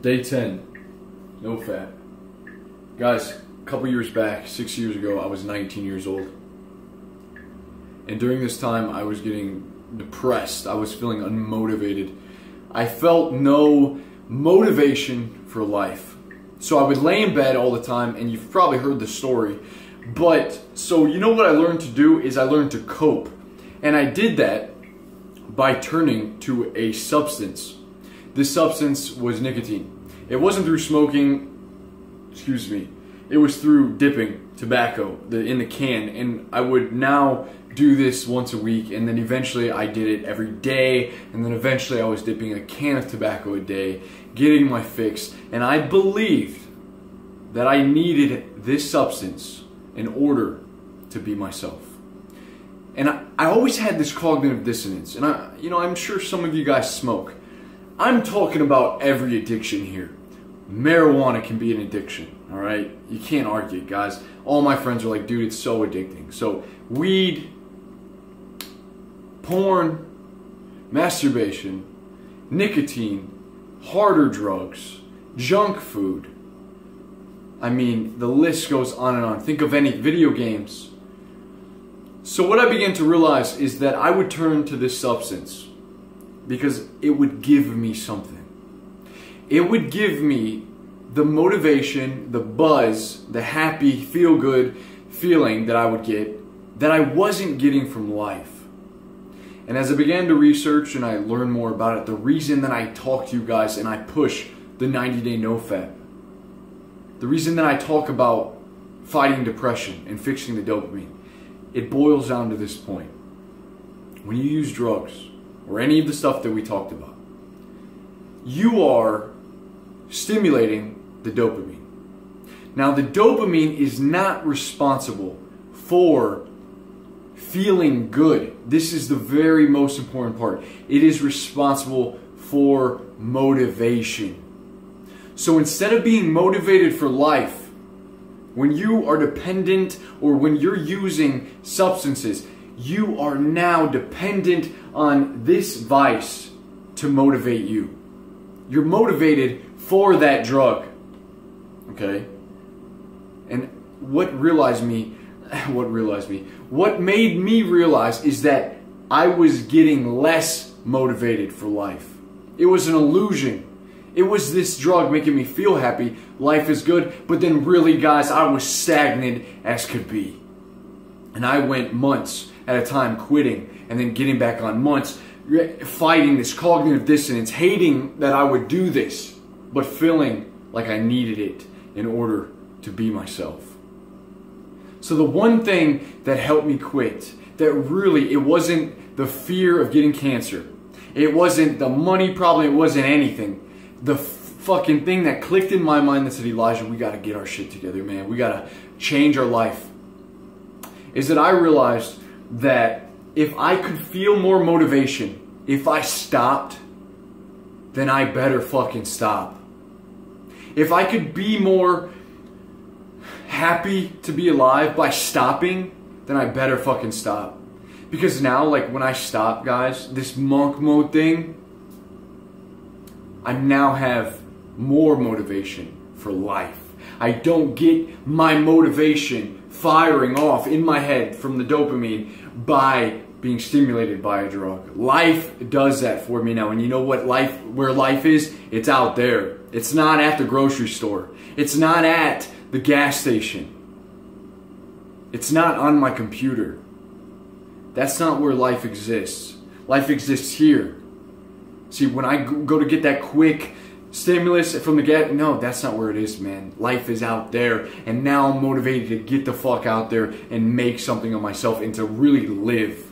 Day 10, nofap. Guys, a couple years back, 6 years ago, I was 19 years old. And during this time, I was getting depressed. I was feeling unmotivated. I felt no motivation for life. So I would lay in bed all the time, and you've probably heard the story. But, so you know what I learned to do is I learned to cope. And I did that by turning to a substance. This substance was nicotine. It wasn't through smoking, excuse me, it was through dipping tobacco in the can. And I would now do this once a week, and then eventually I did it every day, and then eventually I was dipping a can of tobacco a day, getting my fix. And I believed that I needed this substance in order to be myself. And I always had this cognitive dissonance, and I'm sure some of you guys smoke. I'm talking about every addiction here. Marijuana can be an addiction, all right? You can't argue it, guys. All my friends are like, dude, it's so addicting. So weed, porn, masturbation, nicotine, harder drugs, junk food. I mean, the list goes on and on. Think of any video games. So what I began to realize is that I would turn to this substance because it would give me something. It would give me the motivation, the buzz, the happy, feel-good feeling that I would get that I wasn't getting from life. And as I began to research and I learned more about it, the reason that I talk to you guys and I push the 90-day nofap, the reason that I talk about fighting depression and fixing the dopamine, it boils down to this point. When you use drugs, or any of the stuff that we talked about, you are stimulating the dopamine. Now, the dopamine is not responsible for feeling good. This is the very most important part. It is responsible for motivation. So instead of being motivated for life, when you are dependent or when you're using substances, you are now dependent on this vice to motivate you. You're motivated for that drug. Okay? And what made me realize is that I was getting less motivated for life. It was an illusion. It was this drug making me feel happy, life is good, but then really, guys, I was stagnant as could be. And I went months at a time quitting and then getting back on, months fighting this cognitive dissonance, hating that I would do this, but feeling like I needed it in order to be myself. So the one thing that helped me quit, that really, it wasn't the fear of getting cancer. It wasn't the money problem, it wasn't anything. The fucking thing that clicked in my mind that said, Elijah, we gotta get our shit together, man. We gotta change our life. Is that I realized that if I could feel more motivation, if I stopped, then I better fucking stop. If I could be more happy to be alive by stopping, then I better fucking stop. Because now, like when I stop, guys, this monk mode thing, I now have more motivation for life. I don't get my motivation firing off in my head from the dopamine by being stimulated by a drug. Life does that for me now. And you know what where life is? It's out there. It's not at the grocery store. It's not at the gas station. It's not on my computer. That's not where life exists. Life exists here. See, when I go to get that quick stimulus from the gas, no, that's not where it is, man. Life is out there, and now I'm motivated to get the fuck out there and make something of myself and to really live.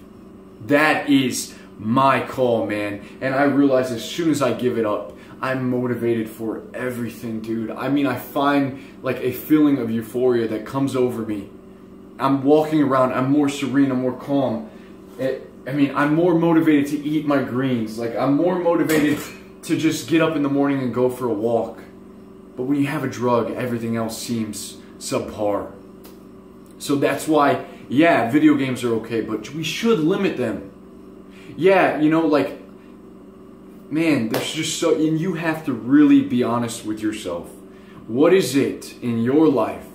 That is my call, man. And I realize as soon as I give it up, I'm motivated for everything, dude. I mean, I find like a feeling of euphoria that comes over me. I'm walking around, I'm more serene, I'm more calm. I'm more motivated to eat my greens. Like, I'm more motivated to just get up in the morning and go for a walk. But when you have a drug, everything else seems subpar. So that's why, yeah, video games are okay, but we should limit them. Yeah, you know, like, man, there's just so, and you have to really be honest with yourself. What is it in your life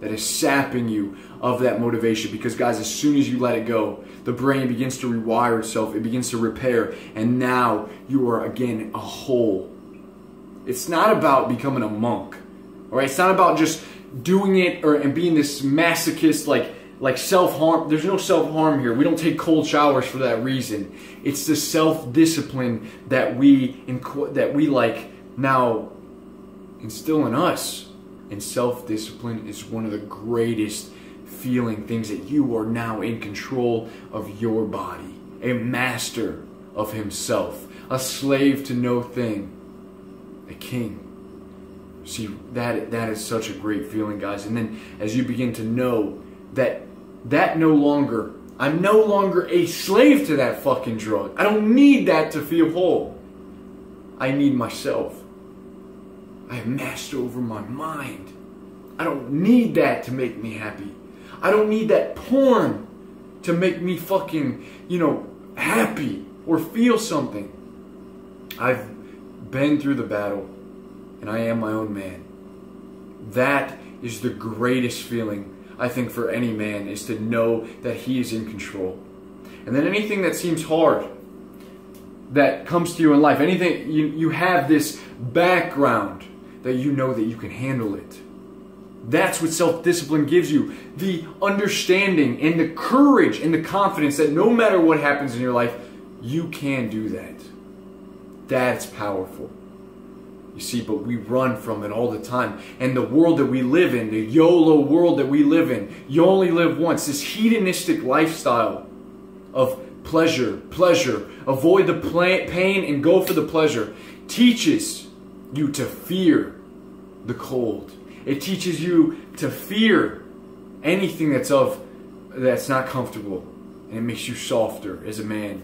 that is sapping you of that motivation? Because guys, as soon as you let it go, the brain begins to rewire itself, it begins to repair, and now you are again a whole. It's not about becoming a monk, all right? It's not about just doing it and being this masochist, like self-harm. There's no self-harm here. We don't take cold showers for that reason. It's the self-discipline that we like now instill in us. And self-discipline is one of the greatest feeling things, that you are now in control of your body, a master of himself, a slave to no thing, a king. See, that is such a great feeling, guys. And then as you begin to know that I'm no longer a slave to that fucking drug. I don't need that to feel whole. I need myself. I have mastered over my mind. I don't need that to make me happy. I don't need that porn to make me fucking, happy or feel something. I've been through the battle, and I am my own man. That is the greatest feeling, I think, for any man, is to know that he is in control. And then anything that seems hard that comes to you in life, anything, you have this background that you know that you can handle it. That's what self-discipline gives you. The understanding and the courage and the confidence that no matter what happens in your life, you can do that. That's powerful. You see, but we run from it all the time. And the world that we live in, the YOLO world that we live in, you only live once. This hedonistic lifestyle of pleasure, avoid the pain and go for the pleasure, teaches you to fear the cold. It teaches you to fear anything that's not comfortable, and it makes you softer as a man.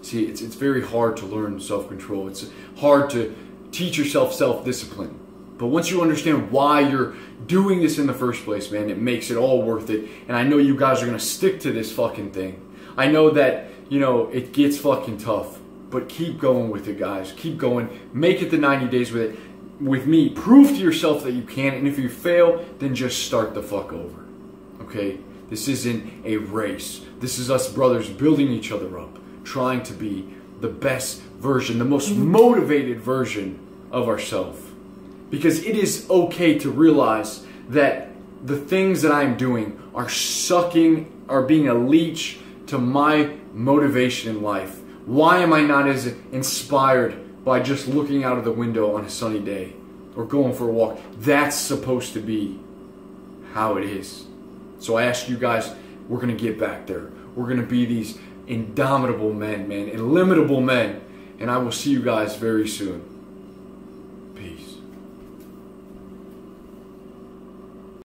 See, it's very hard to learn self-control. It's hard to teach yourself self-discipline. But once you understand why you're doing this in the first place, man, it makes it all worth it. And I know you guys are going to stick to this fucking thing. I know that, it gets fucking tough. But keep going with it, guys. Keep going. Make it the 90 days with it. With me, prove to yourself that you can, and if you fail, then just start the fuck over. Okay? This isn't a race. This is us brothers building each other up, trying to be the best version, the most motivated version of ourselves. Because it is okay to realize that the things that I'm doing are being a leech to my motivation in life. Why am I not as inspired by just looking out of the window on a sunny day or going for a walk? That's supposed to be how it is. So I ask you guys, we're going to get back there. We're going to be these indomitable men, man, illimitable men. And I will see you guys very soon.